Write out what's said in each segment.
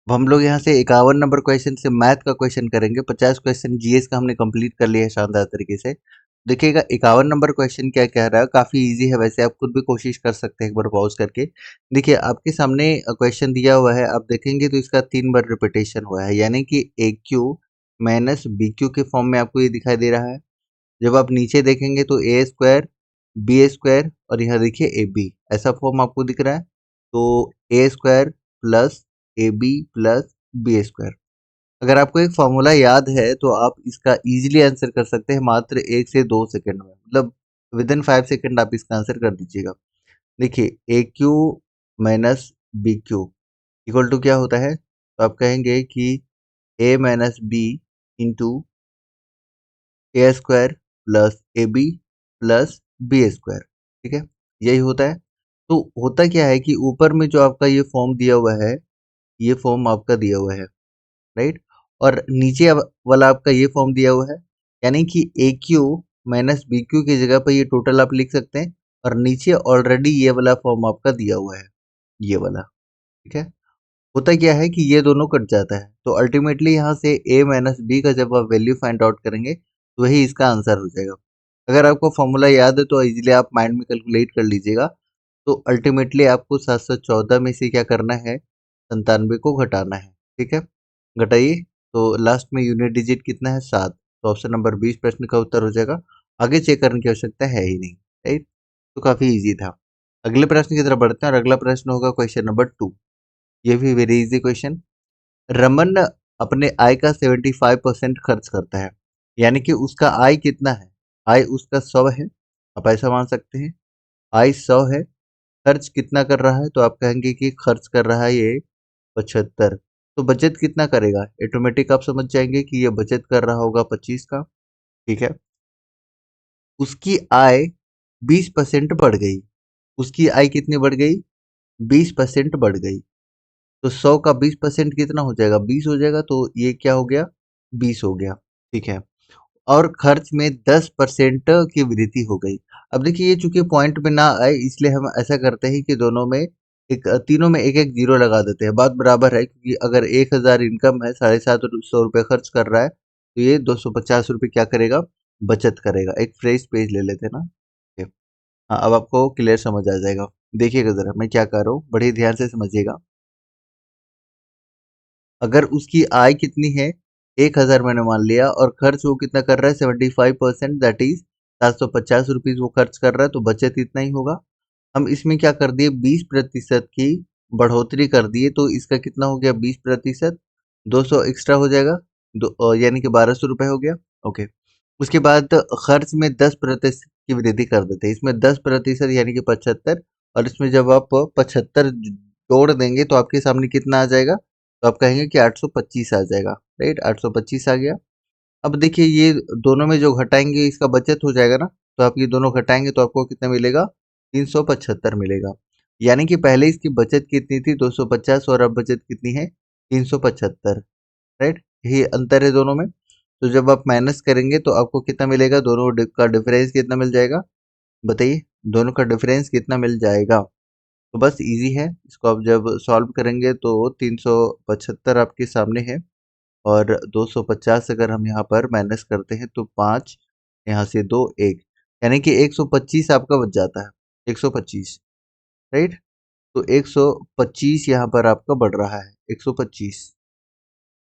अब हम लोग यहाँ से 51 नंबर क्वेश्चन से मैथ का क्वेश्चन करेंगे। 50 क्वेश्चन जीएस का हमने कंप्लीट कर लिया है शानदार तरीके से। देखिएगा 51 नंबर क्वेश्चन क्या कह रहा है, काफी इजी है वैसे, आप खुद भी कोशिश कर सकते हैं एक बार पॉज करके। देखिए आपके सामने क्वेश्चन दिया हुआ है, आप देखेंगे तो इसका 3 बार रिपीटेशन हुआ है, यानी कि ए क्यू माइनस बी क्यू के फॉर्म में आपको ये दिखाई दे रहा है। जब आप नीचे देखेंगे तो ए स्क्वायर बी स्क्वायर और यहाँ देखिए ए बी, ऐसा फॉर्म आपको दिख रहा है। तो a square plus a b plus b square. अगर आपको एक फॉर्मूला याद है तो आप इसका इजीली आंसर कर सकते हैं मात्र 1 से 2 सेकंड में, मतलब विद इन 5 सेकंड आप इसका आंसर कर दीजिएगा। देखिए a cube minus b cube equal to क्या होता है, तो आप कहेंगे कि a minus b into a square plus a b plus b square. ठीक है, यही होता है। तो होता क्या है कि ऊपर में जो आपका ये फॉर्म दिया हुआ है, ये फॉर्म आपका दिया हुआ है, राइट, और नीचे वाला आपका ये फॉर्म दिया हुआ है, यानी कि ए क्यू माइनस बी क्यू की जगह पर ये टोटल आप लिख सकते हैं, और नीचे ऑलरेडी ये वाला फॉर्म आपका दिया हुआ है, ये वाला। ठीक है, होता क्या है कि ये दोनों कट जाता है, तो अल्टीमेटली यहाँ से a माइनस बी का जब आप वैल्यू फाइंड आउट करेंगे तो वही इसका आंसर हो जाएगा। अगर आपको फॉर्मूला याद है तो इजीली आप माइंड में कैलकुलेट कर लीजिएगा। तो अल्टीमेटली आपको 714 में से क्या करना है, 97 को घटाना है। ठीक है, घटाइए, तो लास्ट में यूनिट डिजिट कितना है, 7। तो ऑप्शन नंबर 20 प्रश्न का उत्तर हो जाएगा। आगे चेक करने की आवश्यकता है ही नहीं, राइट। तो काफी इजी था। अगले प्रश्न की तरफ बढ़ते हैं और अगला प्रश्न होगा क्वेश्चन नंबर 2। ये भी वेरी इजी क्वेश्चन। रमन अपने आय का 75% खर्च करता है, यानी कि उसका आय कितना है, आय उसका 100 है, आप ऐसा मान सकते हैं। आय 100 है, खर्च कितना कर रहा है, तो आप कहेंगे कि खर्च कर रहा है ये 75। तो बचत कितना करेगा, ऑटोमेटिक आप समझ जाएंगे कि ये बचत कर रहा होगा 25 का। ठीक है, उसकी आय 20% बढ़ गई। उसकी आय कितनी बढ़ गई, 20% बढ़ गई। तो 100 का 20% कितना हो जाएगा, 20 हो जाएगा, तो ये क्या हो गया, 20 हो गया। ठीक है, और खर्च में 10% की वृद्धि हो गई। अब देखिए ये चूंकि पॉइंट में ना आए, इसलिए हम ऐसा करते हैं कि दोनों में एक, तीनों में एक एक जीरो लगा देते हैं, बात बराबर है, क्योंकि अगर 1000 इनकम है, 750 रुपये खर्च कर रहा है, तो ये 250 रुपये क्या करेगा, बचत करेगा। एक फ्रेश पेज ले लेते हैं ना। ठीक है। हाँ, अब आपको क्लियर समझ आ जाएगा। देखिएगा जरा मैं क्या कर रहा हूँ, बड़े ध्यान से समझिएगा। अगर उसकी आय कितनी है, 1000 मैंने मान लिया, और खर्च वो कितना कर रहा है, 75%, दैट इज 750 रुपीज वो खर्च कर रहा है, तो बचत इतना ही होगा। हम इसमें क्या कर दिए, 20% की बढ़ोतरी कर दिए, तो इसका कितना हो गया, 20%, 200 एक्स्ट्रा हो जाएगा, यानी कि 1200 रुपये हो गया। ओके, उसके बाद खर्च में 10% की वृद्धि कर देते हैं, इसमें 10% यानी कि 75, और इसमें जब आप 75 जोड़ देंगे तो आपके सामने कितना आ जाएगा, तो आप कहेंगे कि 825 आ जाएगा, राइट, 825 आ गया। अब देखिए ये दोनों में जो घटाएंगे इसका बचत हो जाएगा ना, तो आप ये दोनों घटाएंगे तो आपको कितना मिलेगा, 375 मिलेगा। यानी कि पहले इसकी बचत कितनी थी, 250, और अब बचत कितनी है, 375, राइट, यही अंतर है दोनों में। तो जब आप माइनस करेंगे तो आपको कितना मिलेगा, दोनों का डिफरेंस कितना मिल जाएगा, बताइए, दोनों का डिफरेंस कितना मिल जाएगा। तो बस इजी है, इसको आप जब सॉल्व करेंगे तो 375 आपके सामने है, और 250 अगर हम यहाँ पर माइनस करते हैं तो 5, यहाँ से 2, 1, यानी कि 125 आपका बच जाता है, 125, राइट। तो 125 यहाँ पर आपका बढ़ रहा है, 125।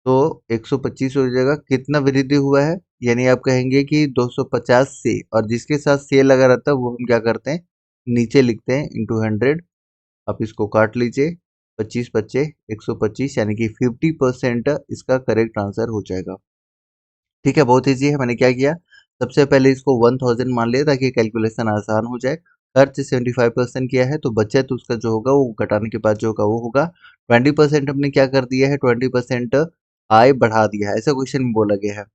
तो 125 हो जाएगा, कितना वृद्धि हुआ है, यानी आप कहेंगे कि 250 से, और जिसके साथ से लगा रहता है वो हम क्या करते हैं, नीचे लिखते हैं इंटू 100। आप इसको काट लीजिए, 25 बच्चे 125, यानी कि 50% इसका करेक्ट आंसर हो जाएगा। ठीक है, बहुत ईजी है। मैंने क्या किया, सबसे पहले इसको 1000 मान लिया ताकि कैलकुलेशन आसान हो जाए। खर्च 75% किया है, तो बचत उसका जो होगा वो घटाने के बाद जो होगा वो होगा। 20% हमने क्या कर दिया है, 20% आय बढ़ा दिया है, ऐसा क्वेश्चन में बोला गया है,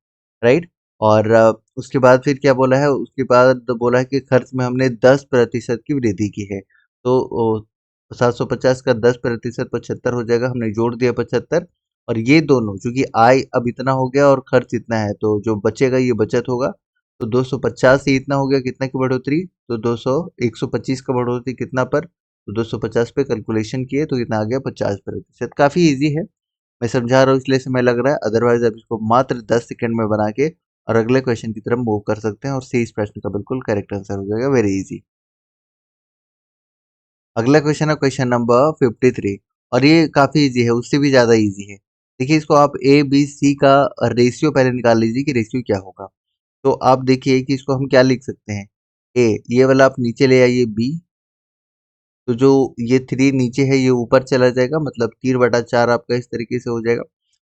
राइट। और उसके बाद फिर क्या बोला है, उसके बाद बोला है कि खर्च में हमने 10% की वृद्धि की है। तो 750 का 10% 75 हो जाएगा, हमने जोड़ दिया 75, और ये दोनों चूंकि आय अब इतना हो गया और खर्च इतना है, तो जो बचेगा ये बचत होगा। तो 250 से इतना हो गया, कितना की बढ़ोतरी, तो 125 का बढ़ोतरी कितना पर, तो 250 पे कैलकुलेशन किए तो कितना आ गया, 50%। काफी इजी है। मैं समझा रहा हूँ इसलिए समय लग रहा है, अदरवाइज आप इसको मात्र 10 सेकंड में बना के और अगले क्वेश्चन की तरफ मूव कर सकते हैं और सी इस प्रश्न का बिल्कुल करेक्ट आंसर हो जाएगा। Very easy. अगला क्वेश्चन है क्वेश्चन नंबर 53 और ये काफी इजी है, उससे भी ज्यादा इजी है। देखिए इसको आप ए बी सी का रेशियो पहले निकाल लीजिए कि रेशियो क्या होगा। तो आप देखिए कि इसको हम क्या लिख सकते हैं। ए, ये वाला आप नीचे ले आइए बी, तो जो ये 3 नीचे है ये ऊपर चला जाएगा, मतलब 3/4 आपका इस तरीके से हो जाएगा।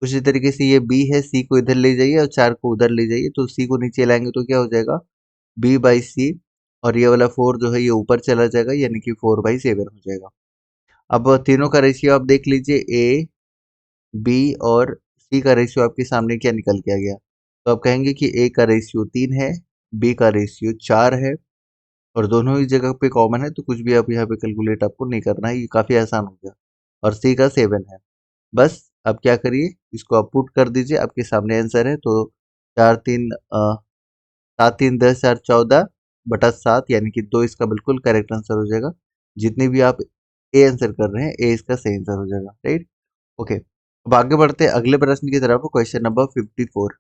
उसी तरीके से ये बी है, सी को इधर ले जाइए और 4 को उधर ले जाइए, तो सी को नीचे लाएंगे तो क्या हो जाएगा b/c, और ये वाला 4 जो है ये ऊपर चला जाएगा, यानी कि 4/7 हो जाएगा। अब तीनों का रेशियो आप देख लीजिए, ए बी और सी का रेशियो आपके सामने क्या निकल के आ गया। तो आप कहेंगे कि ए का रेशियो 3 है, बी का रेशियो 4 है, और दोनों ही जगह पे कॉमन है, तो कुछ भी आप यहाँ पे कैलकुलेट आपको नहीं करना है, ये काफी आसान हो गया। और सी का 7 है। बस अब क्या करिए, इसको आप पुट कर दीजिए, आपके सामने आंसर है। तो 7 3 7 यानी कि 2 इसका बिल्कुल करेक्ट आंसर हो जाएगा। जितने भी आप ए आंसर कर रहे हैं, ए इसका सही आंसर हो जाएगा, राइट। ओके, अब आगे बढ़ते हैं अगले प्रश्न की तरफ, क्वेश्चन नंबर 54।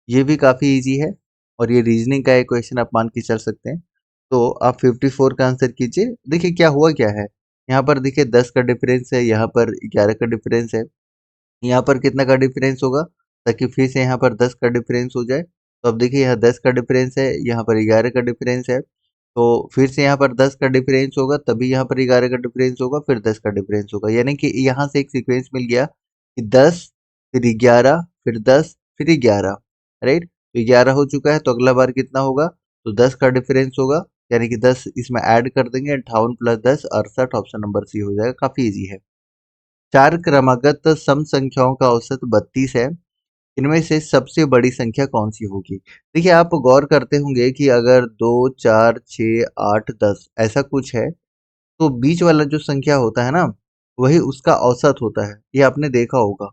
ये भी काफी इजी है और ये रीजनिंग का एक क्वेश्चन आप मान के चल सकते हैं। तो आप 54 का आंसर कीजिए। देखिए क्या हुआ क्या है, यहाँ पर देखिए 10 का डिफरेंस है, यहाँ पर 11 का डिफरेंस है, यहाँ पर कितना का डिफरेंस होगा, ताकि फिर से यहाँ पर 10 का डिफरेंस हो जाए। तो अब देखिए यहाँ 10 का डिफरेंस है, यहाँ पर 11 का डिफरेंस है, तो फिर से यहाँ पर 10 का डिफरेंस होगा, तभी यहाँ पर 11 का डिफरेंस होगा, फिर 10 का डिफरेंस होगा, यानी कि यहाँ से एक सीक्वेंस मिल गया कि 10 फिर 11 फिर 10 फिर 11, राइट। तो 11 हो चुका है, तो अगला बार कितना होगा, तो 10 का डिफरेंस होगा, यानी कि 10 इसमें ऐड कर देंगे, 58 + 10 68, ऑप्शन नंबर सी हो जाएगा। काफी इजी है। चार क्रमागत सम संख्याओं का औसत 32 है, इनमें से सबसे बड़ी संख्या कौन सी होगी। देखिए आप गौर करते होंगे कि अगर 2 4 6 8 10 ऐसा कुछ है, तो बीच वाला जो संख्या होता है ना, वही उसका औसत होता है, ये आपने देखा होगा।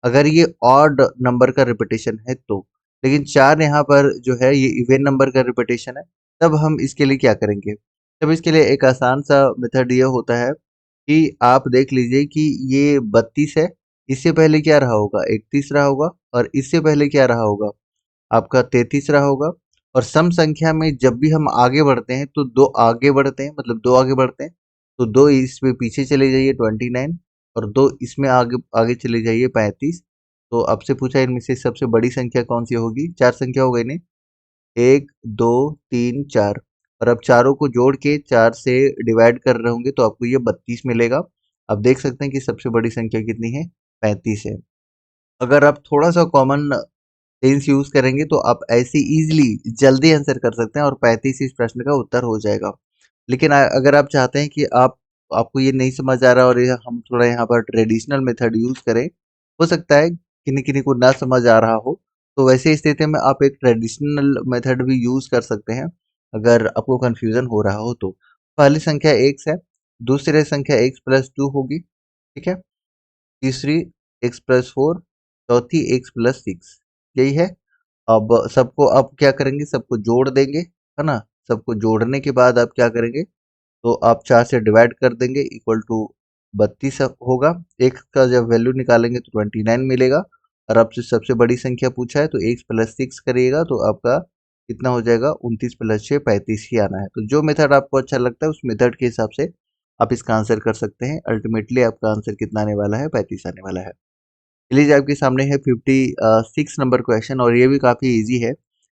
अगर ये ऑड नंबर का रिपीटेशन है तो, लेकिन चार यहाँ पर जो है ये इवन नंबर का रिपीटेशन है, तब हम इसके लिए क्या करेंगे। तब इसके लिए एक आसान सा मेथड ये होता है कि आप देख लीजिए कि ये 32 है, इससे पहले क्या रहा होगा, 31 रहा होगा, और इससे पहले क्या रहा होगा, आपका 33 रहा होगा। और सम संख्या में जब भी हम आगे बढ़ते हैं तो दो आगे बढ़ते हैं, मतलब दो आगे बढ़ते हैं, तो दो इसमें पीछे चले जाइए 29, और दो इसमें आगे आगे चले जाइए 35। तो आपसे पूछा इनमें से सबसे बड़ी संख्या कौन सी होगी। चार संख्या हो गई नहीं, 1 2 3 4, और अब चारों को जोड़ के 4 से डिवाइड कर रहे होंगे तो आपको ये 32 मिलेगा। आप देख सकते हैं कि सबसे बड़ी संख्या कितनी है, 35 है। अगर आप थोड़ा सा कॉमन सेंस यूज करेंगे तो आप ऐसे इजीली जल्दी आंसर कर सकते हैं और 35 इस प्रश्न का उत्तर हो जाएगा। लेकिन अगर आप चाहते हैं कि आपको ये नहीं समझ आ रहा और हम थोड़ा यहाँ पर ट्रेडिशनल मेथड यूज करें, हो सकता है किन्हीं किन्हीं को ना समझ आ रहा हो, तो वैसे स्थिति में आप एक ट्रेडिशनल मेथड भी यूज कर सकते हैं। अगर आपको कंफ्यूजन हो रहा हो तो पहली संख्या x है, दूसरी संख्या x+2 होगी, ठीक है, तीसरी x+4, चौथी x+6, यही है। अब सबको आप क्या करेंगे, सबको जोड़ देंगे, है ना। सबको जोड़ने के बाद आप क्या करेंगे, तो आप 4 से डिवाइड कर देंगे, इक्वल टू 32 होगा। x का जब वैल्यू निकालेंगे तो 29 मिलेगा, और आपसे सबसे बड़ी संख्या पूछा है तो x+6 करिएगा तो आपका कितना हो जाएगा, 29 + 6 35 ही आना है। तो जो मेथड आपको अच्छा लगता है उस मेथड के हिसाब से आप इसका आंसर कर सकते हैं। अल्टीमेटली आपका आंसर कितना आने वाला है, 35 आने वाला है। चलिए आपके सामने है 56 नंबर क्वेश्चन, और ये भी काफी इजी है।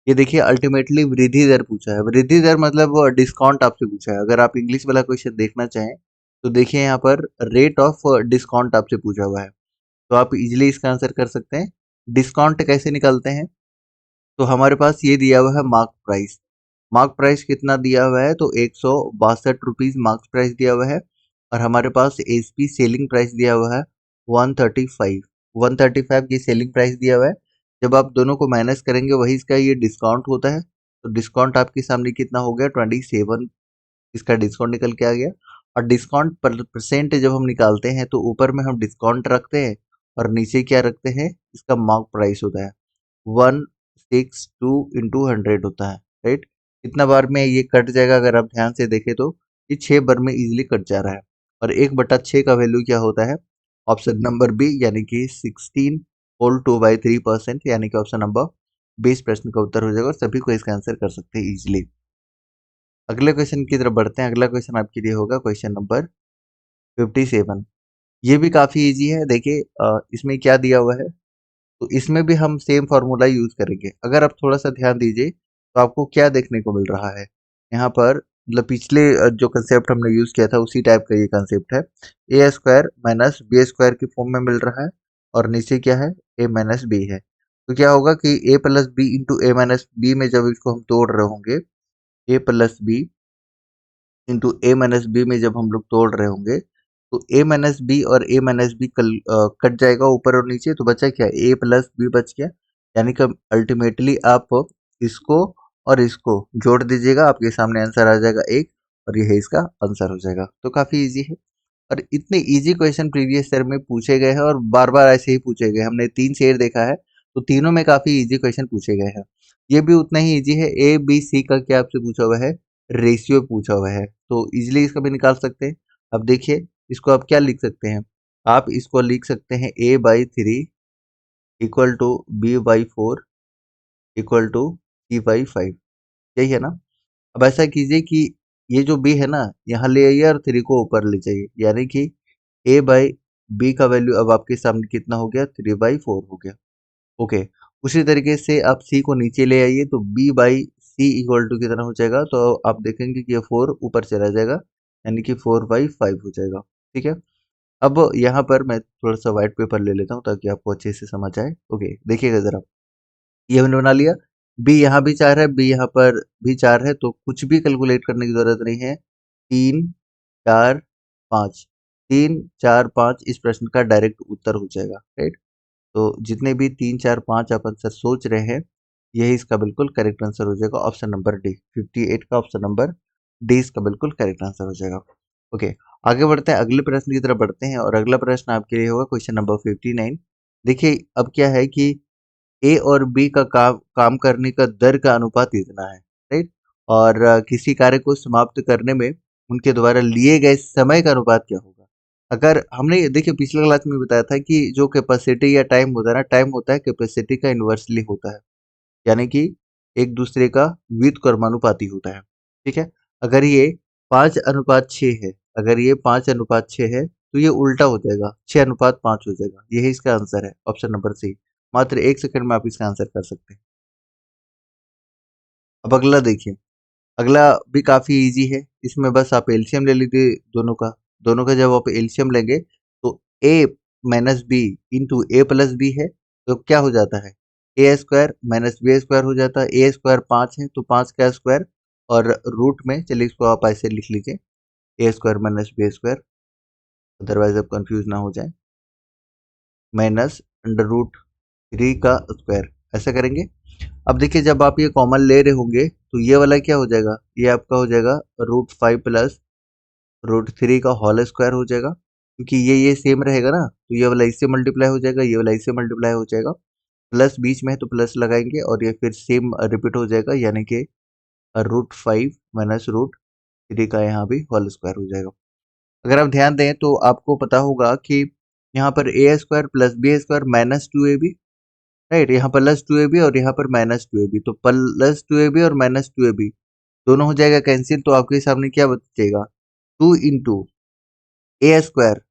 ये देखिए अल्टीमेटली वृद्धि दर पूछा है, वृद्धि दर मतलब डिस्काउंट आपसे पूछा है। अगर आप इंग्लिश वाला क्वेश्चन देखना चाहें तो देखिए यहाँ पर रेट ऑफ डिस्काउंट आपसे पूछा हुआ है, तो आप इजीली इसका आंसर कर सकते हैं। डिस्काउंट कैसे निकलते हैं, तो हमारे पास ये दिया हुआ है मार्क प्राइस। मार्क प्राइस कितना दिया हुआ है, तो 162 रुपीज मार्क प्राइस दिया हुआ है, और हमारे पास एसपी सेलिंग प्राइस दिया हुआ है 135। 135 ये सेलिंग प्राइस दिया हुआ है। जब आप दोनों को माइनस करेंगे वही इसका ये डिस्काउंट होता है, तो डिस्काउंट आपके सामने कितना हो गया, 27 इसका डिस्काउंट निकल के आ गया। और डिस्काउंट परसेंट जब हम निकालते हैं तो ऊपर में हम डिस्काउंट रखते हैं और नीचे क्या रखते हैं, इसका मार्क प्राइस होता है। 162 × 100 होता है, राइट। कितना बार में ये कट जाएगा, अगर आप ध्यान से देखें तो ये 6 बार में इजीली कट जा रहा है। और 1/6 का वैल्यू क्या होता है, ऑप्शन नंबर बी यानी कि 16 होल 2/3%, यानी कि ऑप्शन नंबर 20 प्रश्न का उत्तर हो जाएगा और सभी को इसका आंसर कर सकते हैं इजिली। अगले क्वेश्चन की तरफ बढ़ते हैं। अगला क्वेश्चन आपके लिए होगा क्वेश्चन नंबर 57। ये भी काफी इजी है। देखिए इसमें क्या दिया हुआ है, तो इसमें भी हम सेम फार्मूला यूज करेंगे। अगर आप थोड़ा सा ध्यान दीजिए तो आपको क्या देखने को मिल रहा है यहाँ पर, मतलब पिछले जो कंसेप्ट हमने यूज किया था उसी टाइप का ये कंसेप्ट है। ए स्क्वायर माइनस बी स्क्वायर की फॉर्म में मिल रहा है और नीचे क्या है, ए माइनस बी है। तो क्या होगा कि ए प्लस बी इंटू ए माइनस बी में जब इसको हम तोड़ रहे होंगे, ए प्लस बी इंटू ए माइनस बी में जब हम लोग तोड़ रहे होंगे, तो ए माइनस बी और ए माइनस बी कट जाएगा ऊपर और नीचे, तो बचा क्या, ए प्लस बी बच गया। यानी कि अल्टीमेटली आप इसको और इसको जोड़ दीजिएगा, आपके सामने आंसर आ जाएगा एक, और ये है इसका आंसर हो जाएगा। तो काफी इजी है और इतने इजी क्वेश्चन प्रीवियस ईयर में पूछे गए हैं और बार बार ऐसे ही पूछे गए। हमने 3 शेर देखा है तो तीनों में काफी इजी क्वेश्चन पूछे गए हैं। ये भी उतना ही इजी है। ए बी सी का क्या आपसे पूछा हुआ है, रेशियो पूछा हुआ है, तो इजिली इसका भी निकाल सकते हैं। अब देखिए इसको आप क्या लिख सकते हैं, आप इसको लिख सकते हैं a/3 equal to b/4 equal to c/5। यही है ना। अब ऐसा कीजिए कि ये जो b है ना यहाँ ले आइए और 3 को ऊपर ले जाइए, यानी कि a बाई बी का वैल्यू अब आपके सामने कितना हो गया, 3/4 हो गया। ओके, उसी तरीके से आप c को नीचे ले आइए तो b by C equal to कितना हो जाएगा, तो आप देखेंगे कि ये 4 ऊपर चला जाएगा, यानी कि 4/5 हो जाएगा। ठीक है। अब यहाँ पर मैं थोड़ा सा व्हाइट पेपर ले लेता हूँ ताकि आपको अच्छे से समझ आए। ओके, देखिएगा जरा, ये मैंने बना लिया। बी यहाँ भी 4 है, बी यहाँ पर भी 4 है, तो कुछ भी कैलकुलेट करने की जरूरत नहीं है। 3 4 5, 3 4 5 इस प्रश्न का डायरेक्ट उत्तर हो जाएगा, राइट। तो जितने भी 3 4 5 आप आंसर सोच रहे हैं, यही इसका बिल्कुल करेक्ट आंसर हो जाएगा, ऑप्शन नंबर डी। 58 का ऑप्शन नंबर डी इसका बिल्कुल करेक्ट आंसर हो जाएगा। ओके, आगे बढ़ते हैं, अगले प्रश्न की तरफ बढ़ते हैं और अगला प्रश्न आपके लिए होगा क्वेश्चन नंबर 59। देखिए अब क्या है कि ए और बी का काम करने का दर का अनुपात इतना है, राइट। और किसी कार्य को समाप्त करने में उनके द्वारा लिए गए समय का अनुपात क्या होगा। अगर हमने देखिए पिछले क्लास में बताया था कि जो कैपेसिटी या टाइम होता है ना, टाइम होता है कैपेसिटी का इन्वर्सली होता है, यानी कि एक दूसरे का व्युत्क्रमानुपाती होता है। ठीक है। अगर ये 5:6 है, अगर ये 5:6 है तो ये उल्टा हो जाएगा, 6:5 हो जाएगा। यही इसका आंसर है, ऑप्शन नंबर सी। मात्र 1 सेकंड में आप इसका आंसर कर सकते हैं। अब अगला देखिए, अगला भी काफी इजी है। इसमें बस आप एलसीएम ले लीजिए दोनों का जब आप एलसीएम लेंगे तो ए माइनस बी इंटू ए प्लस बी है, तो क्या हो जाता है, ए स्क्वायर माइनस बी स्क्वायर हो जाता है। ए स्क्वायर 5 है तो 5 का स्क्वायर, और रूट में चलिए इसको आप ऐसे लिख लीजिए, a square minus b square, otherwise आप कंफ्यूज ना हो जाए, माइनस √3 का स्क्वायर, ऐसा करेंगे। अब देखिए जब आप ये कॉमन ले रहे होंगे तो ये वाला क्या हो जाएगा, ये आपका हो जाएगा √5 प्लस √3 का होल स्क्वायर हो जाएगा, क्योंकि ये सेम रहेगा ना, तो ये वाला इससे मल्टीप्लाई हो जाएगा, ये वाला इससे मल्टीप्लाई हो जाएगा, प्लस बीच में है तो प्लस लगाएंगे और ये फिर सेम रिपीट हो जाएगा, यानी कि √5 माइनस √3 का यहाँ भी होल स्क्वायर हो जाएगा। अगर आप ध्यान दें तो आपको पता होगा कि यहाँ पर a square plus b square minus 2ab, right, यहाँ प्लस 2ab और यहाँ पर माइनस 2ab, तो प्लस 2ab और माइनस 2ab दोनों हो जाएगा कैंसिल, तो आपके सामने क्या बचेगा, 2 into a square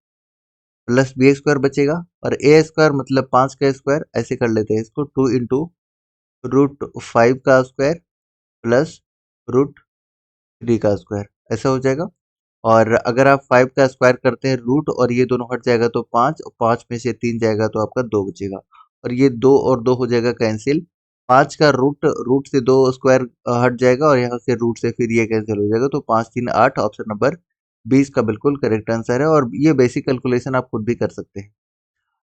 plus b square बचेगा, और ए स्क्वायर मतलब 5 का स्क्वायर, ऐसे कर लेते हैं इसको, 2 इंटू √5 का स्क्वायर प्लस √3 का स्क्वायर, ऐसा हो जाएगा। और अगर आप 5 का स्क्वायर करते हैं रूट और ये दोनों हट जाएगा तो 5, और 5 में से 3 जाएगा तो आपका 2 बचेगा, और ये 2 और 2 हो जाएगा कैंसिल। 5 का रूट रूट से 2 स्क्वायर हट जाएगा और यहाँ से रूट से फिर ये कैंसिल हो जाएगा, तो 5 3 8, ऑप्शन नंबर 20 का बिल्कुल करेक्ट आंसर है। और ये बेसिक कैलकुलेशन आप खुद भी कर सकते हैं।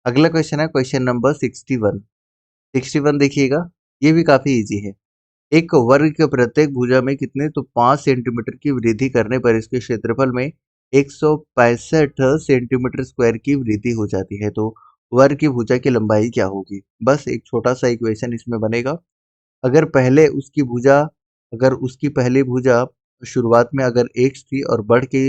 अगला क्वेश्चन है क्वेश्चन नंबर 61। 61 देखिएगा, ये भी काफी इजी है। एक वर्ग के प्रत्येक भुजा में कितने, तो 5 सेंटीमीटर की वृद्धि करने पर इसके क्षेत्रफल में 165 सेंटीमीटर स्क्वायर की वृद्धि हो जाती है, तो वर्ग की भुजा की लंबाई क्या होगी। बस एक छोटा सा इक्वेशन इसमें बनेगा। अगर पहले उसकी भुजा, अगर उसकी पहली भुजा शुरुआत में अगर x थी और बढ़ के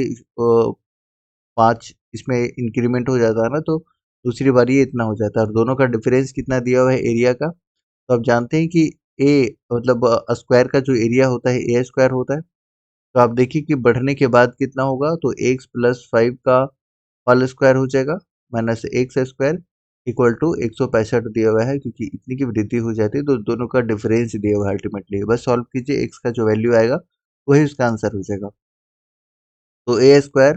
5 इसमें इंक्रीमेंट हो जाता है ना, तो दूसरी बार ये इतना हो जाता है और दोनों का डिफरेंस कितना दिया हुआ है एरिया का। तो आप जानते हैं कि ए मतलब स्क्वायर का जो एरिया होता है ए स्क्वायर होता है। तो आप देखिए कि बढ़ने के बाद कितना होगा, तो x+5 का होल स्क्वायर हो जाएगा minus x square equal to 165 दिया हुआ है, क्योंकि इतनी की वृद्धि हो जाती है तो दोनों का डिफरेंस दिया हुआ है अल्टीमेटली। बस सॉल्व कीजिए, एक्स का जो वैल्यू आएगा वही उसका आंसर हो जाएगा। तो a square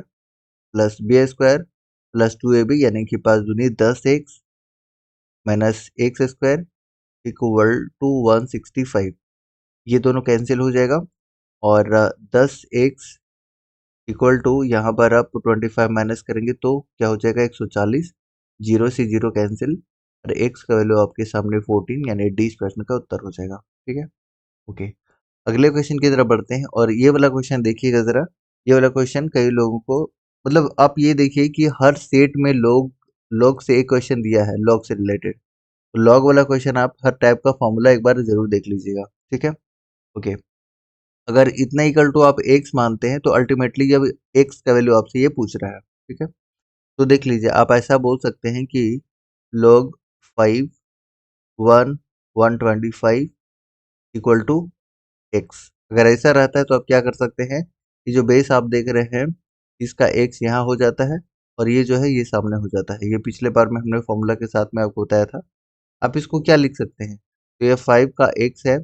plus b square plus 2ab यानी कि 5 दूनी 10x minus x square equal to 165, ये दोनों कैंसिल हो जाएगा और 10x इक्वल टू यहाँ पर आप 25 माइनस करेंगे तो क्या हो जाएगा 140, जीरो से जीरो कैंसिल और x का वैल्यू आपके सामने 14 यानी डी इस प्रश्न का उत्तर हो जाएगा। ठीक है, ओके। अगले क्वेश्चन की तरफ बढ़ते हैं और ये वाला क्वेश्चन देखिएगा जरा। ये वाला क्वेश्चन कई लोगों को, मतलब आप ये देखिए कि हर सेट में लॉग से एक क्वेश्चन दिया है, लॉग से रिलेटेड। तो लॉग वाला क्वेश्चन आप हर टाइप का फॉर्मूला एक बार जरूर देख लीजिएगा। ठीक है, ओके। अगर इतना इक्वल टू आप एक्स मानते हैं तो अल्टीमेटली जब एक्स का वैल्यू आपसे ये पूछ रहा है, ठीक है, तो देख लीजिए आप ऐसा बोल सकते हैं कि log 5 1 125 इक्वल टू एक्स। अगर ऐसा रहता है तो आप क्या कर सकते हैं कि जो बेस आप देख रहे हैं इसका एक्स यहाँ हो जाता है और ये जो है ये सामने हो जाता है। ये पिछले बार में हमने फॉर्मूला के साथ में आपको बताया था। आप इसको क्या लिख सकते हैं, तो ये 5 का एक्स है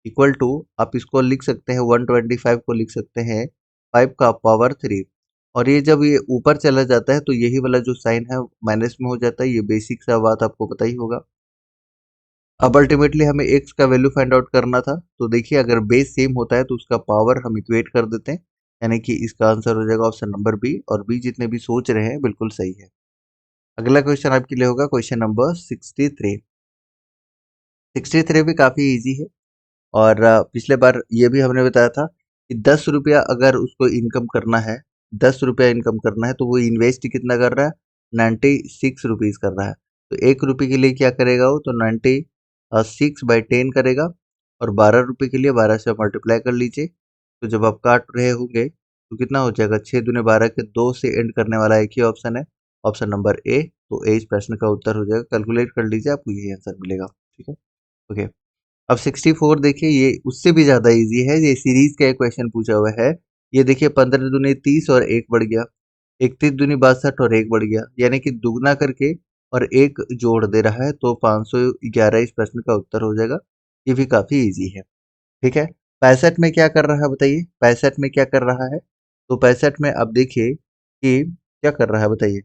इक्वल टू आप इसको लिख सकते हैं 125 को लिख सकते हैं 5 का पावर 3। और ये जब ये ऊपर चला जाता है तो यही वाला जो साइन है माइनस में हो जाता है। ये बेसिक सा बात आपको पता ही होगा। अब अल्टीमेटली हमें x का वैल्यू फाइंड आउट करना था, तो देखिए अगर बेस सेम होता है तो उसका पावर हम इक्वेट कर देते हैं, यानी कि इसका आंसर हो जाएगा ऑप्शन नंबर बी। और बी जितने भी सोच रहे हैं बिल्कुल सही है। अगला क्वेश्चन आपके लिए होगा क्वेश्चन नंबर 63। 63 भी काफी इजी है और पिछले बार ये भी हमने बताया था कि 10 रुपया अगर उसको इनकम करना है, 10 रुपया इनकम करना है तो वो इन्वेस्ट कितना कर रहा है, 96 रुपीज कर रहा है। तो 1 रुपये के लिए क्या करेगा वो, तो 96/10 करेगा और 12 रुपये के लिए 12 से मल्टीप्लाई कर लीजिए। तो जब आप काट रहे होंगे तो कितना हो जाएगा, 6 दूने 12 के 2 से एंड करने वाला एक ही ऑप्शन है, ऑप्शन नंबर ए। तो ए इस प्रश्न का उत्तर हो जाएगा। कैलकुलेट कर लीजिए, आपको यही आंसर मिलेगा। ठीक है, ओके। अब 64 देखिए, ये उससे भी ज्यादा इजी है। ये सीरीज का एक क्वेश्चन पूछा हुआ है। ये देखिए 15 दूनी 30 और एक बढ़ गया, 31 दूनी 62 और एक बढ़ गया, यानी कि दुगना करके और एक जोड़ दे रहा है, तो 511 इस प्रश्न का उत्तर हो जाएगा। ये भी काफी इजी है। ठीक है, 65 में क्या कर रहा है बताइए, 65 में क्या कर रहा है, तो 65 में आप देखिए कि क्या कर रहा है बताइए।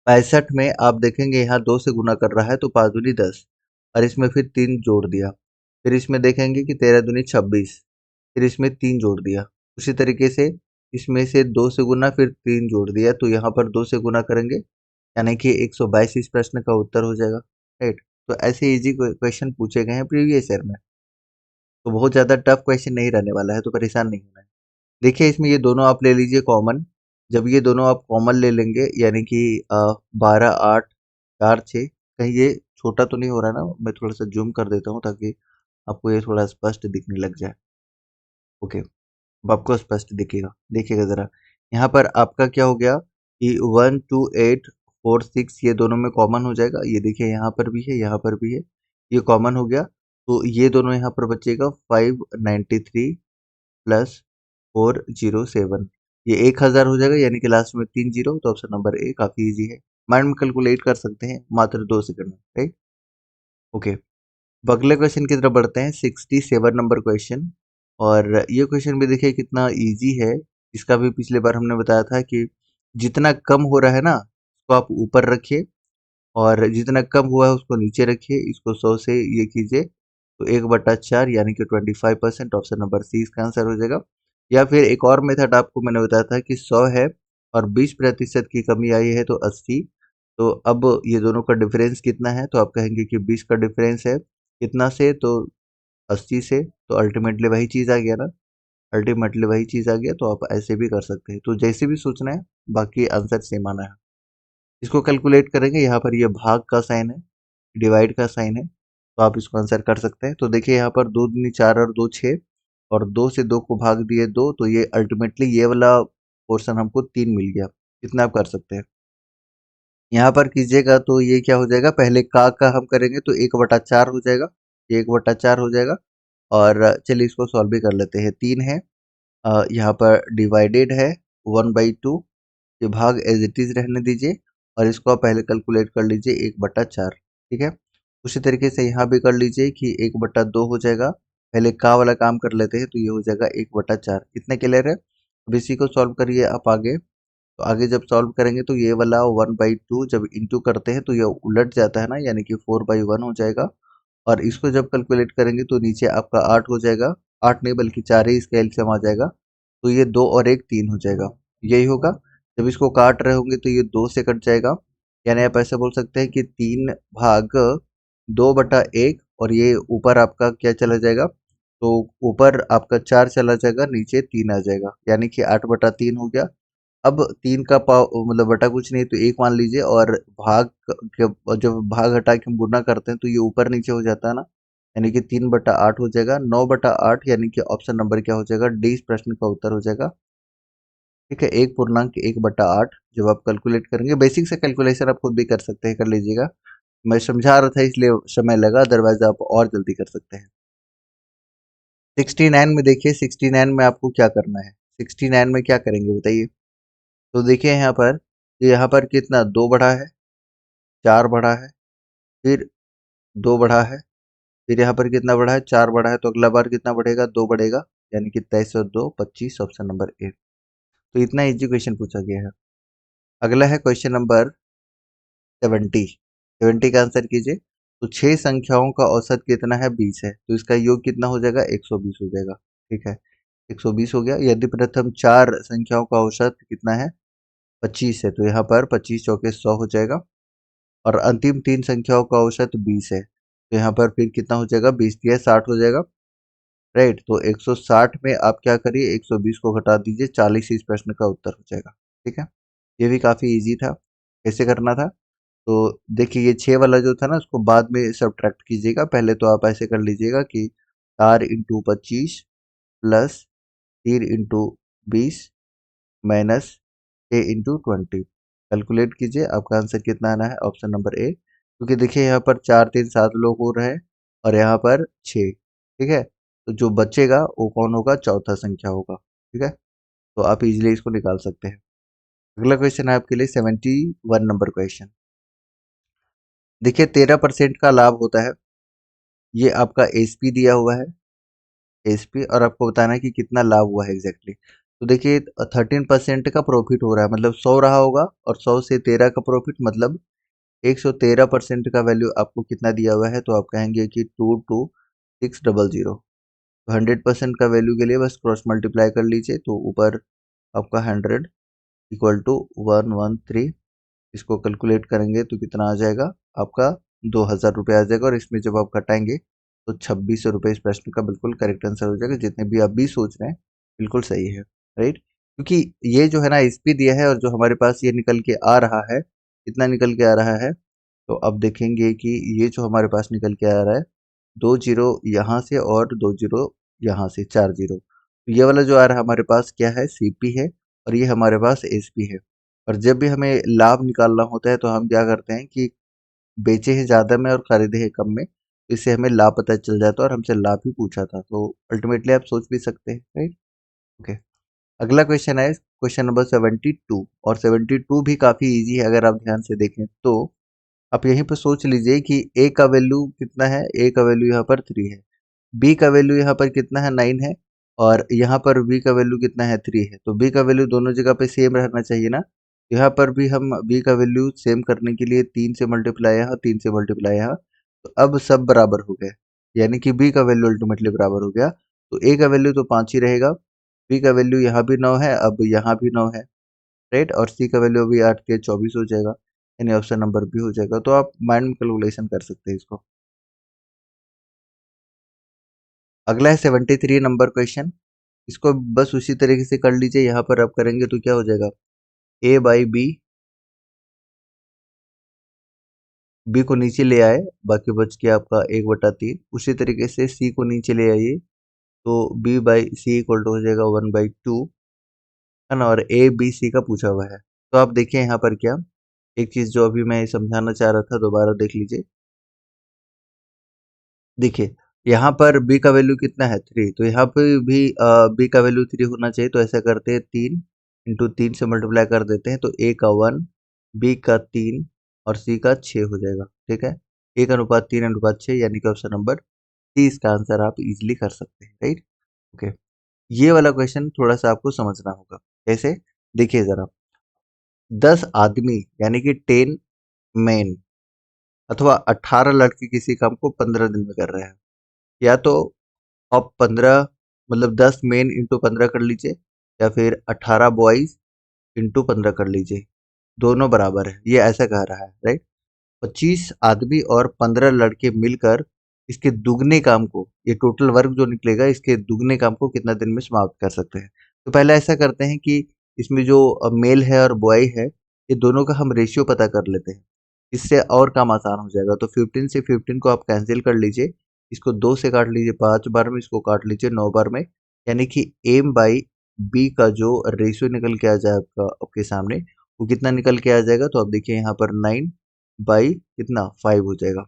65 में आप देखेंगे यहाँ 2 से गुना कर रहा है तो 5 दूनी 10 और इसमें फिर 3 जोड़ दिया। फिर इसमें देखेंगे कि 13 दूनी 26, फिर इसमें 3 जोड़ दिया। उसी तरीके से इसमें से 2 से गुना फिर 3 जोड़ दिया, तो यहाँ पर 2 से गुना करेंगे यानी कि 122 इस प्रश्न का उत्तर हो जाएगा। राइट, तो ऐसे इजी क्वेश्चन पूछे गए हैं प्रीवियस ईयर में, तो बहुत ज़्यादा टफ क्वेश्चन नहीं रहने वाला है, तो परेशान नहीं होना है। देखिए इसमें ये दोनों आप ले लीजिए कॉमन। जब ये दोनों आप कॉमन ले लेंगे यानी कि 12 8 4 6, कहीं ये छोटा तो नहीं हो रहा ना, मैं थोड़ा सा जूम कर देता हूँ ताकि आपको ये थोड़ा स्पष्ट दिखने लग जाए। ओके, अब आपको स्पष्ट दिखेगा, देखिएगा जरा। यहाँ पर आपका क्या हो गया कि 1 2 8 4 6 ये दोनों में कॉमन हो जाएगा। ये देखिए यहाँ पर भी है, यहाँ पर भी है, ये कॉमन हो गया। तो ये दोनों यहाँ पर बचेगा 593 प्लस 407, ये 1000 हो जाएगा, यानी कि लास्ट में 3 जीरो। तो ऑप्शन नंबर ए काफी इजी है, माइंड में कैलकुलेट कर सकते हैं मात्र 2 सेकंड में। Right, okay. अब अगले क्वेश्चन की तरफ बढ़ते हैं, 67 नंबर क्वेश्चन। और ये क्वेश्चन भी देखिए कितना इजी है। इसका भी पिछले बार हमने बताया था कि जितना कम हो रहा है ना उसको आप ऊपर रखिए और जितना कम हुआ है उसको नीचे रखिए। इसको 100 से ये कीजिए तो 1/4 यानी कि 25%, ऑप्शन नंबर सी इसका आंसर हो जाएगा। या फिर एक और मेथड आपको मैंने बताया था कि 100 है और 20% की कमी आई है तो 80। तो अब ये दोनों का डिफरेंस कितना है, तो आप कहेंगे कि 20 का डिफरेंस है कितना से, तो 80 से। तो अल्टीमेटली वही चीज़ आ गया ना, अल्टीमेटली वही चीज़ आ गया। तो आप ऐसे भी कर सकते हैं, तो जैसे भी सोचना है, बाकी आंसर सेम आना है। इसको कैलकुलेट करेंगे, यहाँ पर ये भाग का साइन है, डिवाइड का साइन है, तो आप इसको आंसर कर सकते हैं। तो देखिए यहाँ पर 2 दूनी 4 और 2 6 और 2 से 2 को भाग दिए 2, तो ये अल्टीमेटली ये वाला पोर्शन हमको 3 मिल गया। इतना आप कर सकते हैं। यहाँ पर कीजिएगा तो ये क्या हो जाएगा, पहले का हम करेंगे तो 1/4 हो जाएगा, ये 1/4 हो जाएगा। और चलिए इसको सॉल्व भी कर लेते हैं। 3 है, यहाँ पर डिवाइडेड है 1/2, ये भाग एज इट इज रहने दीजिए और इसको आप पहले कैलकुलेट कर लीजिए 1/4, ठीक है। उसी तरीके से यहाँ भी कर लीजिए कि 1/2 हो जाएगा। पहले का वाला काम कर लेते हैं तो ये हो जाएगा 1/4। इतने क्लियर है। अब इसी को सॉल्व करिए आप आगे। तो आगे जब सॉल्व करेंगे तो ये वाला 1/2 जब इंटू करते हैं तो ये उलट जाता है ना, यानी कि 4/1 हो जाएगा। और इसको जब कैलकुलेट करेंगे तो नीचे आपका 8 हो जाएगा, 8 नहीं बल्कि 4 ही इसका एलसीएम आ जाएगा। तो ये 2 और 1 3 हो जाएगा, यही होगा। जब इसको काट रहे होंगे तो ये 2 से कट जाएगा, यानी आप ऐसे बोल सकते हैं कि 3 भाग 2/1, और ये ऊपर आपका क्या चला जाएगा, तो ऊपर आपका 4 चला जाएगा, नीचे 3 आ जाएगा, यानी कि 8/3 हो गया। अब 3 का पाव मतलब बटा कुछ नहीं तो 1 मान लीजिए, और भाग जब भाग हटा के हम गुना करते हैं तो ये ऊपर नीचे हो जाता है ना, यानी कि 3/8 हो जाएगा। 9/8 यानी कि ऑप्शन नंबर क्या हो जाएगा, डी इस प्रश्न का उत्तर हो जाएगा। ठीक है, 1/1 जब आप कैलकुलेट करेंगे, बेसिक से कैलकुलेशन आप खुद भी कर सकते हैं, कर लीजिएगा। मैं समझा रहा था इसलिए समय लगा, अदरवाइज आप और जल्दी कर सकते हैं। 69 में देखिए, 69 में आपको क्या करना है, 69 में क्या करेंगे बताइए। तो देखिए यहाँ पर कितना 2 बढ़ा है, 4 बढ़ा है, फिर 2 बढ़ा है, फिर यहाँ पर कितना बढ़ा है, 4 बढ़ा है, तो अगला बार कितना बढ़ेगा, 2 बढ़ेगा, यानी कि 23 और 2 25, ऑप्शन नंबर ए। तो इतना इजी क्वेश्चन पूछा गया है। अगला है क्वेश्चन नंबर 70। 70 का आंसर कीजिए। तो 6 संख्याओं का औसत कितना है, 20 है, तो इसका योग कितना हो जाएगा, 120 हो जाएगा। ठीक है, 120 हो गया। यदि प्रथम 4 संख्याओं का औसत कितना है, 25 है, तो यहाँ पर 25 चौके 100 हो जाएगा। और अंतिम 3 संख्याओं का औसत 20 है, तो यहाँ पर फिर कितना हो जाएगा, 20 दिया 60 हो जाएगा, राइट। तो 160 में आप क्या करिए, 120 को घटा दीजिए, 40 इस प्रश्न का उत्तर हो जाएगा। ठीक है, ये भी काफी इजी था। कैसे करना था, तो देखिए ये 6 वाला जो था ना, उसको बाद में सब्ट्रैक्ट कीजिएगा। पहले तो आप ऐसे कर लीजिएगा कि 4 into 25 plus 3 into 20 minus 6 into 20। Calculate कीजिए, आपका आंसर कितना आना है, ऑप्शन नंबर ए। क्योंकि देखिए यहाँ पर 4 3 7 लोग हो रहे हैं और यहाँ पर 6। ठीक है, तो जो बचेगा वो कौन होगा, चौथा संख्या होगा। ठीक है, तो आप इजीली इसको निकाल सकते हैं। अगला क्वेश्चन है आपके लिए 71 नंबर क्वेश्चन। देखिए 13% का लाभ होता है, ये आपका एसपी दिया हुआ है, एसपी, और आपको बताना है कि कितना लाभ हुआ है एग्जैक्टली। तो देखिए 13% का प्रॉफिट हो रहा है, मतलब 100 रहा होगा, और 100 से 13 का प्रॉफिट मतलब 113% का वैल्यू आपको कितना दिया हुआ है, तो आप कहेंगे कि 22600। तो 100% का वैल्यू के लिए बस क्रॉस मल्टीप्लाई कर लीजिए, तो ऊपर आपका 100 इक्वल टू 113। इसको कैलकुलेट करेंगे तो कितना आ जाएगा, आपका 2000 रुपये आ जाएगा, और इसमें जब आप घटाएंगे तो 2600 रुपये इस प्रश्न का बिल्कुल करेक्ट आंसर हो जाएगा। जितने भी आप भी सोच रहे हैं बिल्कुल सही है, राइट। क्योंकि ये जो है ना एसपी दिया है, और जो हमारे पास ये निकल के आ रहा है, कितना निकल के आ रहा है, तो अब देखेंगे कि ये जो हमारे पास निकल के आ रहा है, 2 जीरो यहाँ से और 2 जीरो यहाँ से, 4 जीरो। तो ये वाला जो आ रहा है हमारे पास क्या है, सीपी है, और ये हमारे पास एसपी है। और जब भी हमें लाभ निकालना होता है तो हम क्या करते हैं कि बेचे हैं ज़्यादा में और खरीदे हैं कम में, तो इससे हमें लाभ पता चल जाता है, और हमसे लाभ ही पूछा था, तो अल्टीमेटली आप सोच भी सकते हैं, राइट। ओके, अगला क्वेश्चन है क्वेश्चन नंबर 72, और 72 भी काफ़ी इजी है अगर आप ध्यान से देखें तो। आप यहीं पर सोच लीजिए कि ए का वैल्यू कितना है, ए का वैल्यू यहाँ पर 3 है, बी का वैल्यू यहाँ पर कितना है, 9 है, और यहाँ पर बी का वैल्यू कितना है, 3 है। तो बी का वैल्यू दोनों जगह पे सेम रहना चाहिए ना। यहाँ पर भी हम बी का वैल्यू सेम करने के लिए 3 से मल्टीप्लाई यहाँ, 3 से मल्टीप्लाई यहाँ, तो अब सब बराबर हो गए, यानी कि बी का वैल्यू अल्टीमेटली बराबर हो गया। तो ए का वैल्यू तो 5 ही रहेगा, बी का वैल्यू यहाँ भी 9 है, अब यहाँ भी 9 है, राइट, और सी का वैल्यू अभी 8 के 24 हो जाएगा, यानी ऑप्शन नंबर बी हो जाएगा। तो आप माइंड में कैलकुलेशन कर सकते हैं इसको। अगला है 73 नंबर क्वेश्चन। इसको बस उसी तरीके से कर लीजिए, यहाँ पर आप करेंगे तो क्या हो जाएगा, ए बाई बी, बी को नीचे ले आए, बाकी बच गया आपका 1/3। उसी तरीके से सी को नीचे ले आइए, तो B by C equal to हो जाएगा 1/2, है ना, और ए बी सी का पूछा हुआ है। तो आप देखिए यहाँ पर क्या, एक चीज़ जो अभी मैं समझाना चाह रहा था दोबारा देख लीजिए। देखिए, यहाँ पर b का वैल्यू कितना है 3, तो यहाँ पे भी b का वैल्यू 3 होना चाहिए, तो ऐसा करते हैं 3 इंटू 3 से मल्टीप्लाई कर देते हैं, तो a का 1, b का 3 और c का 6 हो जाएगा, ठीक है। 1:3:6 यानी कि ऑप्शन नंबर सी इसका आंसर आप इजीली कर सकते हैं, राइट। ओके, ये वाला क्वेश्चन थोड़ा सा आपको समझना होगा। कैसे? देखिए जरा, 10 आदमी यानी कि 10 मैन अथवा 18 लड़के किसी काम को 15 दिन में कर रहे हैं, या तो आप 15 मतलब 10 मेन इंटू 15 कर लीजिए, या फिर 18 बॉयज इंटू 15 कर लीजिए, दोनों बराबर है, ये ऐसा कह रहा है, राइट। 25 आदमी और 15 लड़के मिलकर इसके दुगने काम को, ये टोटल वर्क जो निकलेगा इसके दुगने काम को कितना दिन में समाप्त कर सकते हैं। तो पहले ऐसा करते हैं कि इसमें जो मेल है और बॉय है, ये दोनों का हम रेशियो पता कर लेते हैं, इससे और काम आसान हो जाएगा। तो 15 से 15 को आप कैंसिल कर लीजिए, इसको 2 से काट लीजिए 5 बार में, इसको काट लीजिए 9 बार में, यानी कि एम बाई बी का जो रेशियो निकल के आ जाए आपका आपके सामने, वो कितना निकल के आ जाएगा। तो आप देखिए यहाँ पर 9 बाई कितना 5 हो जाएगा,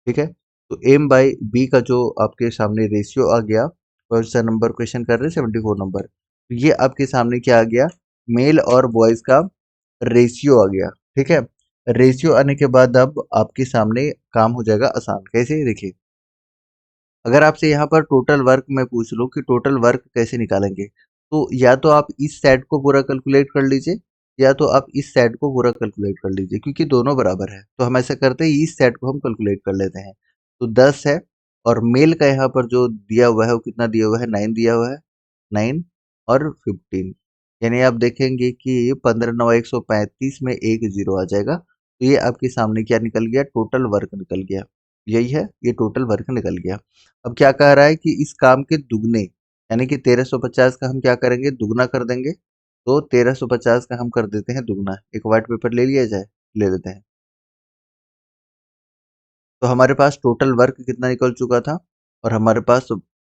ठीक है। तो एम बाई बी का जो आपके सामने रेशियो आ गया, कौन सा नंबर क्वेश्चन कर रहे हैं 74 नंबर, तो ये आपके सामने क्या आ गया, मेल और बॉयज का रेशियो आ गया, ठीक है। रेशियो आने के बाद अब आपके सामने काम हो जाएगा आसान। कैसे? देखिए, अगर आपसे यहाँ पर टोटल वर्क मैं पूछ लूँ कि टोटल वर्क कैसे निकालेंगे, तो या तो आप इस सेट को पूरा कैलकुलेट कर लीजिए, या तो आप इस सेट को पूरा कैलकुलेट कर लीजिए, क्योंकि दोनों बराबर है। तो हम ऐसा करते हैं, इस सेट को हम कैलकुलेट कर लेते हैं। तो 10 है, और मेल का यहाँ पर जो दिया हुआ है वो कितना दिया हुआ है, 9 दिया हुआ है, 9 और 15, यानी आप देखेंगे कि 15 9 135 में एक जीरो आ जाएगा। तो ये आपके सामने क्या निकल गया, टोटल वर्क निकल गया, यही है, ये टोटल वर्क निकल गया। अब क्या कह रहा है कि इस काम के दुगने, यानी कि 1350 का हम क्या करेंगे, दुगना कर देंगे। तो 1350 का हम कर देते हैं दुगना, एक व्हाइट पेपर ले लिया जाए, ले लेते हैं। तो हमारे पास टोटल वर्क कितना निकल चुका था, और हमारे पास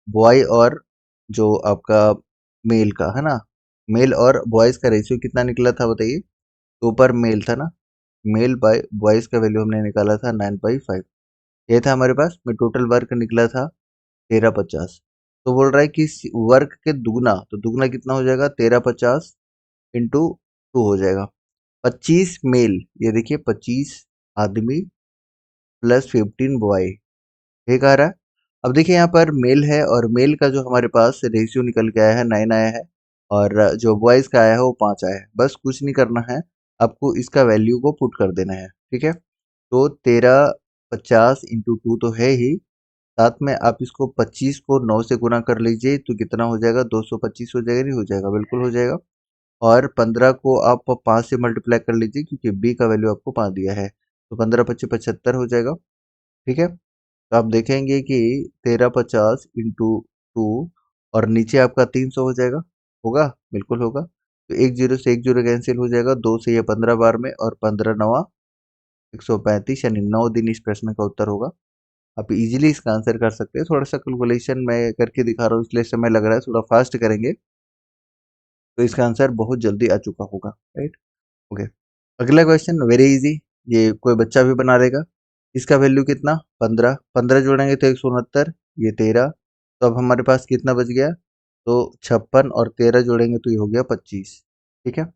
बॉय और जो आपका मेल का है ना, मेल और बॉयज का रेशियो कितना निकला था बताइए। तो ऊपर मेल था ना, मेल बाय बॉयज का वैल्यू हमने निकाला था 9/5, ये था हमारे पास में टोटल वर्क निकला था 1350। तो बोल रहा है कि वर्क के दुगना, तो दुगना कितना हो जाएगा, 1350 इंटू 2 हो जाएगा, 25 मेल, ये देखिए 25 आदमी प्लस 15 बॉय, ठीक आ रहा है। अब देखिए यहाँ पर मेल है, और मेल का जो हमारे पास रेशियो निकल के आया है 9 आया है, और जो बॉयज का आया है वो 5 आया है। बस कुछ नहीं करना है, आपको इसका वैल्यू को पुट कर देना है, ठीक है। तो 1350 इंटू 2 तो है ही, साथ में आप इसको 25 को 9 से गुना कर लीजिए, तो कितना हो जाएगा, 225 हो जाएगा, नहीं हो जाएगा, बिल्कुल हो जाएगा। और 15 को आप 5 से मल्टीप्लाई कर लीजिए, क्योंकि बी का वैल्यू आपको 5 दिया है, तो 15×5 = 75 हो जाएगा, ठीक है। तो आप देखेंगे कि 1350 इंटू 2, और नीचे आपका 300 हो जाएगा, होगा, बिल्कुल होगा। तो एक जीरो से एक जीरो कैंसिल हो जाएगा, 2 से ये 15 बार में, और 15×9 135, यानी 9 दिन इस प्रश्न का उत्तर होगा। आप इजीली इसका आंसर कर सकते हैं। थोड़ा सा कैलकुलेशन मैं करके दिखा रहा हूँ, इसलिए समय लग रहा है, थोड़ा फास्ट करेंगे तो इसका आंसर बहुत जल्दी आ चुका होगा, राइट। ओके, अगला क्वेश्चन वेरी इजी, ये कोई बच्चा भी बना लेगा। इसका वैल्यू कितना, 15, 15 जोड़ेंगे तो 169, ये 13, तो अब हमारे पास कितना बच गया, तो 56, और 13 जोड़ेंगे तो ये हो गया 25, ठीक है।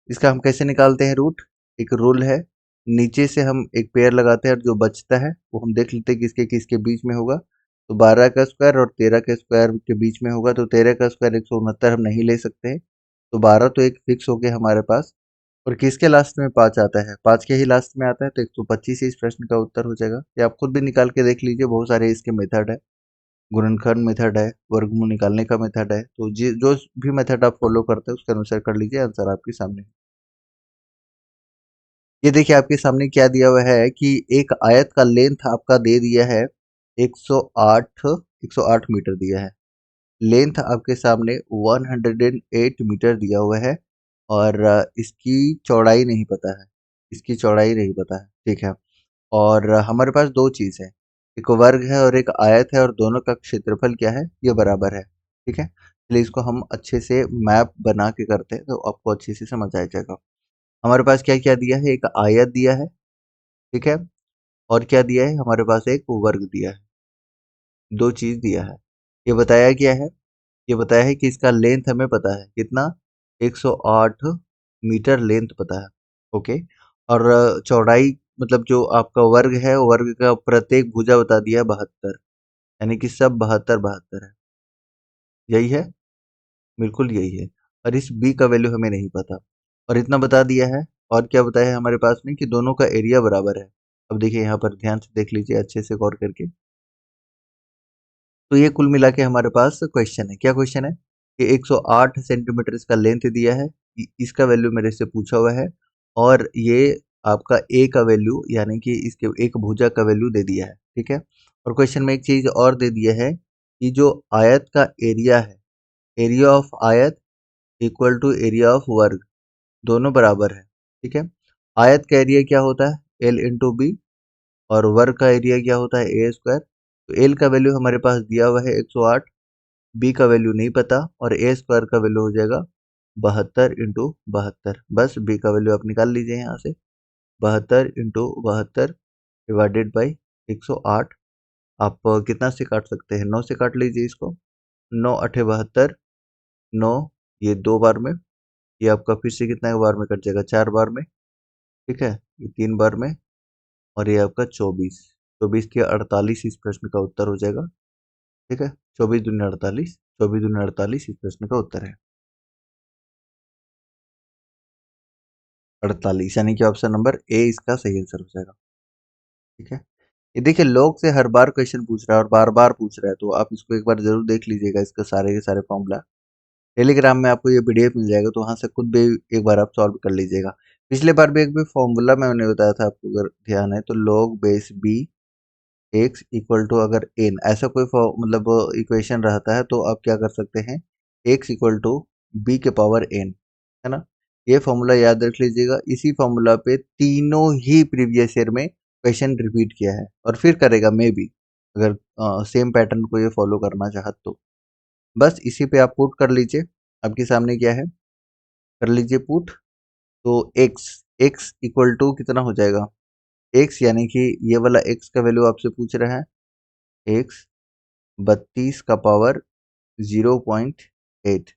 इसका हम कैसे निकालते हैं रूट, एक रूल है, नीचे से हम एक पेयर लगाते हैं, और जो बचता है वो हम देख लेते हैं किसके किसके बीच में होगा। तो 12 का स्क्वायर और 13 के स्क्वायर के बीच में होगा, तो 13 का स्क्वायर 169 हम नहीं ले सकते हैं, तो 12 तो एक फिक्स हो गया हमारे पास। और किसके लास्ट में 5 आता है, 5 के ही लास्ट में आता है, तो 125 इस प्रश्न का उत्तर हो जाएगा। ये आप खुद भी निकाल के देख लीजिए, बहुत सारे इसके मेथड है, गुणनखंड मेथड है, वर्गमूल निकालने का मेथड है, तो जो भी मेथड आप फॉलो करते हैं उसके अनुसार कर लीजिए, आंसर आपके सामने। ये देखिए आपके सामने क्या दिया हुआ है कि एक आयत का लेंथ आपका दे दिया है 108 108 मीटर दिया है, लेंथ आपके सामने 108 मीटर दिया हुआ है, और इसकी चौड़ाई नहीं पता है, इसकी चौड़ाई नहीं पता है, ठीक है। और हमारे पास दो चीज़ है, एक वर्ग है और एक आयत है, और दोनों का क्षेत्रफल क्या है, ये बराबर है, ठीक है। चलिए इसको हम अच्छे से मैप बना के करते हैं, तो आपको अच्छे से समझ आ जाएगा। हमारे पास क्या क्या दिया है, एक आयत दिया है, ठीक है, और क्या दिया है, हमारे पास एक वर्ग दिया है, दो चीज दिया है। ये बताया क्या है, ये बताया है कि इसका लेंथ हमें पता है कितना, 108 मीटर लेंथ पता है, ओके। और चौड़ाई मतलब जो आपका वर्ग है, वर्ग का प्रत्येक भुजा बता दिया 72, यानी कि सब 72 72 है, यही है, बिल्कुल यही है। और इस बी का वैल्यू हमें नहीं पता, और इतना बता दिया है। और क्या बताया है हमारे पास में कि दोनों का एरिया बराबर है। अब देखिए यहाँ पर ध्यान से देख लीजिए, अच्छे से गौर करके। तो ये कुल मिला के हमारे पास क्वेश्चन है, क्या क्वेश्चन है कि 108 सेंटीमीटर इसका लेंथ दिया है, इसका वैल्यू मेरे से पूछा हुआ है, और ये आपका ए का वैल्यू यानी कि इसके एक भुजा का वैल्यू दे दिया है, ठीक है। और क्वेश्चन में एक चीज और दे दिया है कि जो आयत का एरिया है, एरिया ऑफ आयत इक्वल टू एरिया ऑफ वर्ग, दोनों बराबर है, ठीक है। आयत का एरिया क्या होता है, एल इंटू बी, और वर्ग का एरिया क्या होता है, ए स्क्वायर। तो एल का वैल्यू हमारे पास दिया हुआ है 108, बी का वैल्यू नहीं पता, और ए स्क्वायर का वैल्यू हो जाएगा 72 इंटू 72। बस बी का वैल्यू आप निकाल लीजिए यहाँ से, 72 इंटू 72 डिवाइडेड बाई 108। आप कितना से काट सकते हैं, 9 से काट लीजिए इसको, 9 अठे 72, 9 ये 2 बार में, ये आपका फिर से कितना बार में कट जाएगा, 4 बार में, ठीक है, ये 3 बार में, और ये आपका 24, 24 के 48 इस प्रश्न का उत्तर हो जाएगा, ठीक है। 24 दूनी 48, 24 दूनी 48 इस प्रश्न का उत्तर है 48, यानी कि ऑप्शन नंबर ए इसका सही आंसर हो जाएगा, ठीक है। ये देखिए लॉग से हर बार क्वेश्चन पूछ रहा है और बार बार पूछ रहा है, तो आप इसको एक बार जरूर देख लीजिएगा, इसके सारे के सारे फॉर्मूला टेलीग्राम में आपको ये पीडीएफ मिल जाएगा, तो वहां से खुद भी एक बार आप सॉल्व कर लीजिएगा। पिछले बार भी एक भी फॉर्मूला मैंने बताया था आपको, अगर ध्यान है तो, log base B X equal to, अगर एन ऐसा कोई मतलब इक्वेशन रहता है तो आप क्या कर सकते हैं, एक्स इक्वल टू बी के पावर एन, है ना। ये फॉर्मूला याद रख लीजिएगा, इसी फॉर्मूला पे तीनों ही प्रीवियस ईयर में क्वेश्चन रिपीट किया है, और फिर करेगा मे बी, अगर सेम पैटर्न को ये फॉलो करना चाहत तो। बस इसी पे आप पुट कर लीजिए, आपके सामने क्या है, कर लीजिए पुट। तो एक्स, एक्स इक्वल टू कितना हो जाएगा, एक्स यानी कि ये वाला एक्स का वैल्यू आपसे पूछ रहा है, एक्स 32 का पावर 0.8,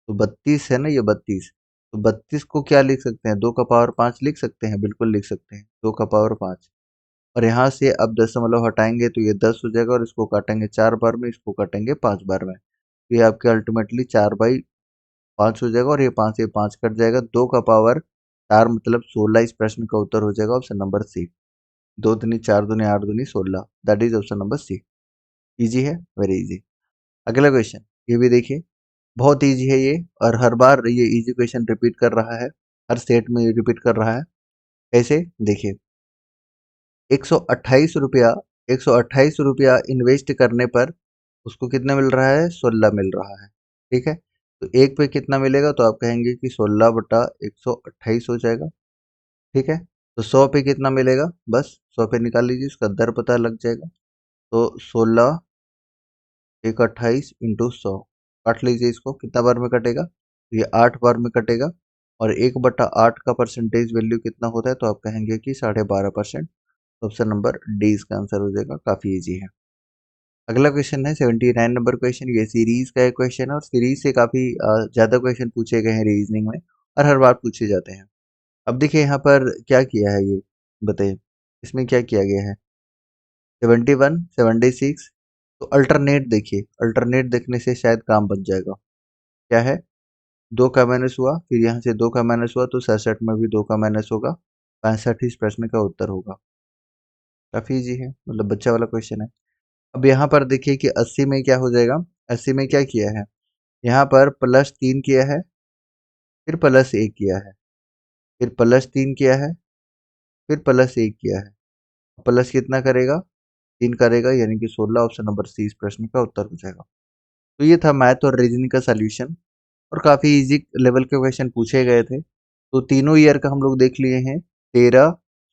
तो 32 है ना, ये 32, तो 32 को क्या लिख सकते हैं, 2 का पावर 5 लिख सकते हैं, बिल्कुल लिख सकते हैं, 2 का पावर 5। और यहाँ से अब दशमलव हटाएंगे तो ये 10 हो जाएगा, और इसको काटेंगे 4 बार में, इसको काटेंगे 5 बार में, तो ये आपके अल्टीमेटली 4/5 हो जाएगा, और ये 5 कट जाएगा, 2 का पावर 4 मतलब 16 इस प्रश्न का उत्तर हो जाएगा ऑप्शन नंबर सी। 2 दूनी 4 दूनी 8 दूनी 16, that is option number C. Easy है, वेरी इजी। अगला क्वेश्चन ये भी देखिए, बहुत इजी है ये, और हर बार ये इजी क्वेश्चन रिपीट कर रहा है, हर सेट में ये रिपीट कर रहा है। कैसे, देखिए, 128 रुपया, 128 रुपया इन्वेस्ट करने पर उसको कितना मिल रहा है, 16 मिल रहा है, ठीक है। तो एक पे कितना मिलेगा, तो आप कहेंगे कि 16/128 हो जाएगा, ठीक है। तो 100 पे कितना मिलेगा, बस 100 पे निकाल लीजिए, उसका दर पता लग जाएगा। तो 16 एक 28 इंटू 100, काट लीजिए इसको, कितना बार में कटेगा, ये 8 बार में कटेगा, और 1/8 का परसेंटेज वैल्यू कितना होता है, तो आप कहेंगे कि 12.5%। ऑप्शन नंबर डी इसका आंसर हो जाएगा, काफी इजी है। अगला क्वेश्चन है 79 नंबर क्वेश्चन, ये सीरीज का एक क्वेश्चन है, और सीरीज से काफी ज्यादा क्वेश्चन पूछे गए हैं रीजनिंग में, और हर बार पूछे जाते हैं। अब देखिए यहाँ पर क्या किया है, ये बताइए, इसमें क्या किया गया है, 71 76, तो अल्टरनेट देखिए, अल्टरनेट देखने से शायद काम बन जाएगा। क्या है, 2 का माइनस हुआ, फिर यहाँ से 2 का माइनस हुआ, तो 67 में भी 2 का माइनस होगा, 65 इस प्रश्न का उत्तर होगा। काफी इजी है, मतलब बच्चा वाला क्वेश्चन है। अब यहाँ पर देखिए कि 80 में क्या हो जाएगा, 80 में क्या किया है, यहाँ पर +3 किया है, फिर +1 किया है, फिर +3 किया है, फिर +1 किया है, प्लस कितना करेगा, 3 करेगा, यानी कि 16, ऑप्शन नंबर सी इस प्रश्न का उत्तर हो जाएगा। तो ये था मैथ और रीजनिंग का सॉल्यूशन, और काफी इजी लेवल के क्वेश्चन पूछे गए थे। तो तीनों ईयर का हम लोग देख लिए हैं, 13,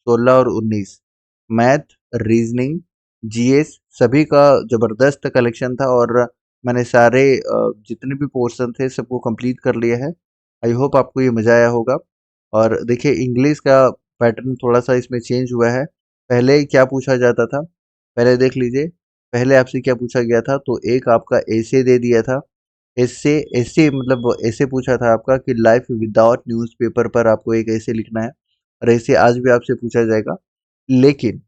16 और 19, मैथ, रीजनिंग, जीएस, सभी का जबरदस्त कलेक्शन था, और मैंने सारे जितने भी पोर्शन थे सबको कंप्लीट कर लिया है। आई होप आपको ये मजा आया होगा। और देखिए इंग्लिश का पैटर्न थोड़ा-सा इसमें चेंज हुआ है। पहले क्या पूछा जाता था, पहले देख लीजिए, पहले आपसे क्या पूछा गया था, तो एक आपका एसे दे दिया था। एसे एसे मतलब एसे पूछा था आपका कि लाइफ विदाउट न्यूज़पेपर पर आपको एक एसे लिखना है, और एसे आज भी आपसे पूछा जाएगा। लेकिन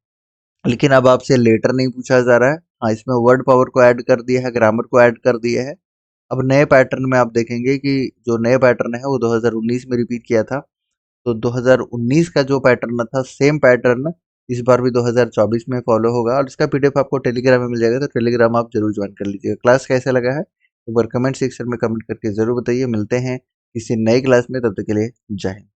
लेकिन अब आपसे लेटर नहीं पूछा जा रहा है। हाँ, इसमें वर्ड पावर को ऐड कर दिया है, ग्रामर को ऐड कर दिया है। अब नए पैटर्न में आप देखेंगे कि जो नए पैटर्न है वो 2019 में रिपीट किया था। तो 2019 का जो पैटर्न था, सेम पैटर्न इस बार भी 2024 में फॉलो होगा, और इसका पीडीएफ आपको टेलीग्राम में मिल जाएगा, तो टेलीग्राम आप जरूर ज्वाइन कर लीजिएगा। क्लास कैसा लगा है एक बार कमेंट सेक्शन में कमेंट करके जरूर बताइए। मिलते हैं किसी नई क्लास में, तब तक के लिए जय हिंद।